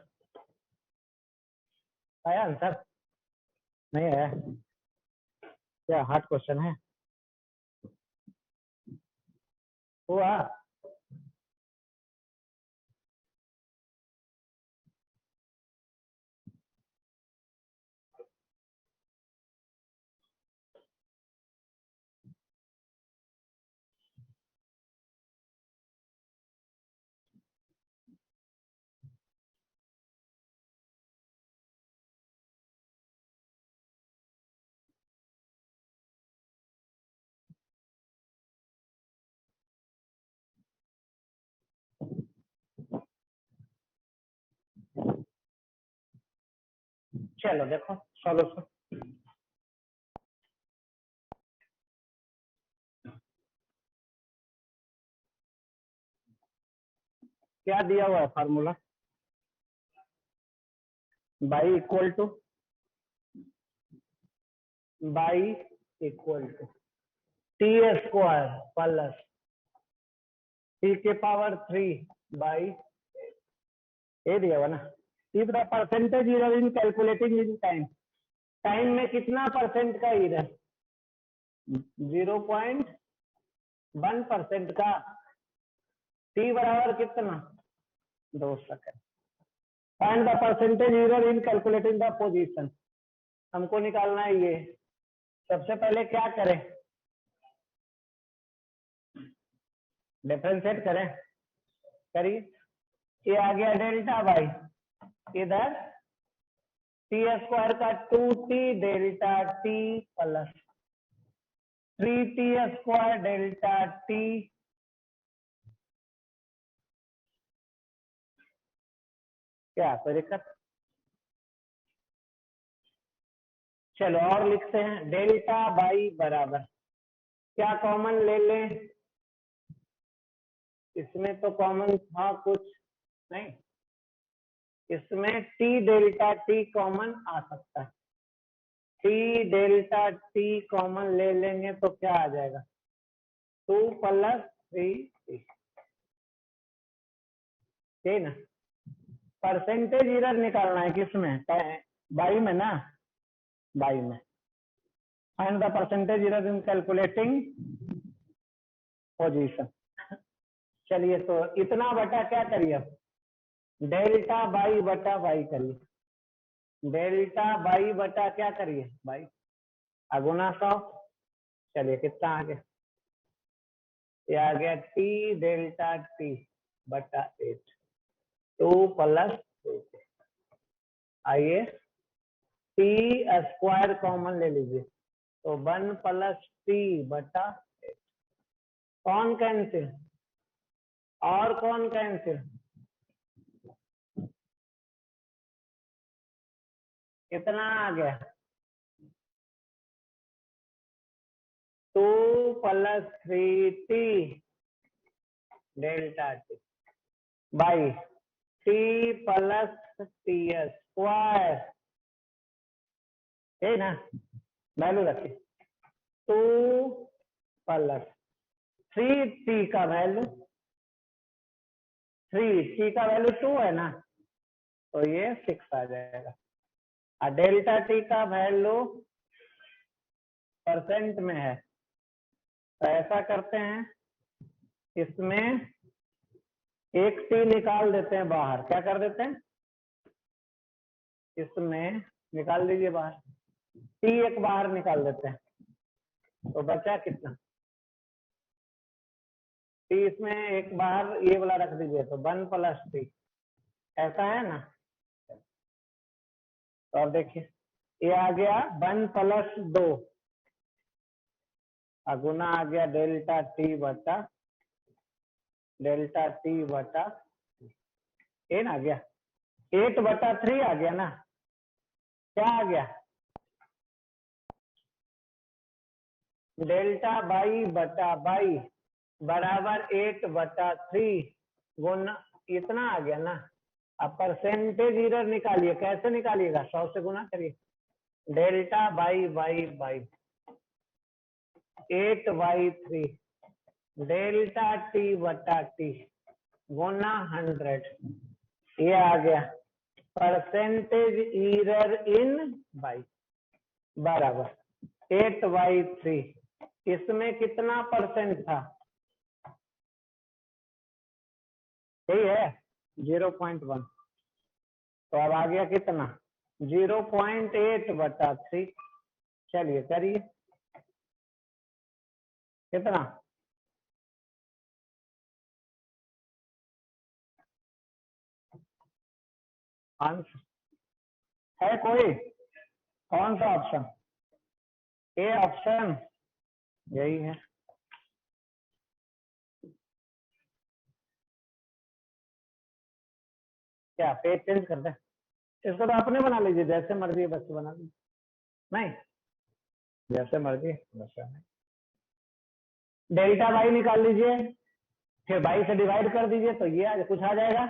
आया answer? नहीं आया? क्या हार्ड क्वेश्चन है? हुआ? चलो देखो सॉल्यूशन। क्या दिया हुआ है formula? By equal to T square plus T के पावर 3 बाई, ये दिया हुआ ना। If the percentage error in calculating in time, time में कितना परसेंट का इरर? 0.1% का। टी बराबर कितना? 2 second. Find the percentage error in calculating the position, हमको निकालना है ये। सबसे पहले क्या करें? डिफरेंशिएट करें, करिए। ये आ गया डेल्टा बाई, इधर टी स्क्वायर का 2t delta T plus 3t square delta T, क्या कोई दिक्कत? चलो और लिखते हैं, डेल्टा बाई बराबर, क्या कॉमन ले लें? इसमें तो कॉमन था कुछ नहीं, इसमें टी डेल्टा टी कॉमन आ सकता है। टी डेल्टा टी कॉमन ले लेंगे तो क्या आ जाएगा? 2 प्लस 3, ठीक ना। परसेंटेज इरर निकालना है किसमें? बाई में ना, बाई में। Find the percentage error in calculating position. चलिए तो इतना बटा क्या करिए, डेल्टा बाई बटा बाई करिए, डेल्टा बाई बटा क्या करिए, बाई, अगुना 100। चलिए कितना आ गया? ये आ गया टी डेल्टा टी बटा 8, 2 प्लस 8। आइए टी स्क्वायर कॉमन ले लीजिए, तो 1 प्लस टी बटा 8। कौन कैंसिल और कौन कैंसिल? कितना आ गया? 2 plus 3t delta t by T plus T square, है ना, वैल्यू रखिए। 2 प्लस 3t का वैल्यू, 3t का वैल्यू 2 है ना, तो ये 6 आ जाएगा। और डेल्टा टी का वैल्यू परसेंट में है, तो ऐसा करते हैं, इसमें एक टी निकाल देते हैं बाहर। क्या कर देते हैं? इसमें निकाल दीजिए बाहर, टी एक बाहर निकाल देते हैं, तो बचा कितना? टी इसमें एक बाहर ये वाला रख दीजिए, तो 1 प्लस टी, ऐसा है ना। और देखिए ये आ गया 1 प्लस 2, गुना आ गया डेल्टा टी बटा एन आ गया, 8/3 आ गया ना। क्या आ गया? डेल्टा बाई बटा बाई बराबर 8/3 गुना, इतना आ गया ना। अब परसेंटेज इरर निकालिए, कैसे निकालिएगा? 100 से गुना करिए, delta by by by 8/3 delta T बटा टी गुना 100 ये आ गया परसेंटेज ईरर इन बाई बराबर 8/3। इसमें कितना परसेंट था? यही है 0.1। तो अब आ गया कितना? 0.8/3। चलिए करिए कितना? आंसर है कोई? कौन सा ऑप्शन? ए ऑप्शन यही है। क्या पेज चेंज कर दे? इसको तो अपने बना लीजिए, जैसे मर्जी बस बना लीजिए। नहीं, जैसे मर्जी वैसे नहीं। डेल्टा वाई निकाल लीजिए, फिर बाई से डिवाइड कर दीजिए तो ये कुछ आ जाएगा।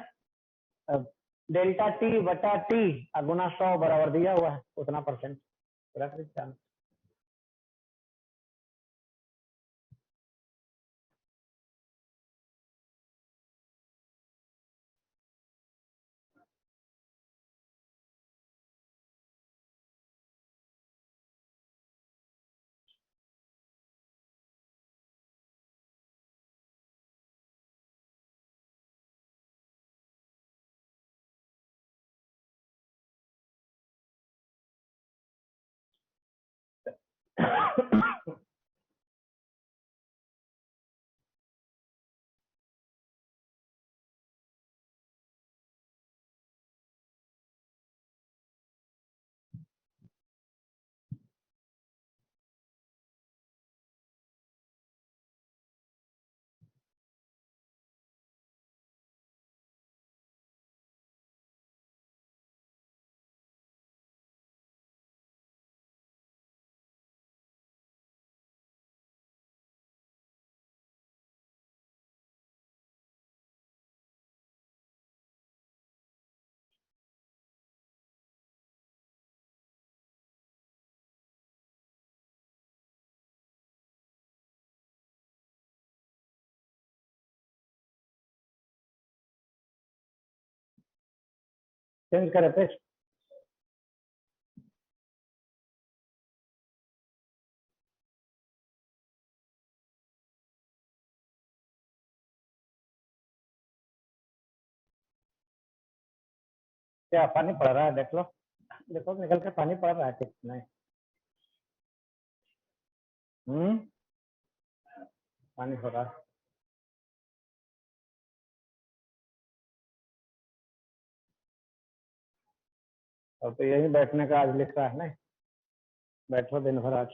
अब डेल्टा टी बटा टी गुना 100 बराबर दिया हुआ है उतना परसेंट रख दीजिए। चेंज करे पेज। क्या पानी पड़ रहा है? देख लो, देखो निकल के पानी पड़ रहा है कि नहीं? पानी हो रहा है। और तो यही बैठने का आज लिख रहा है ना, बैठो दिन भर आज।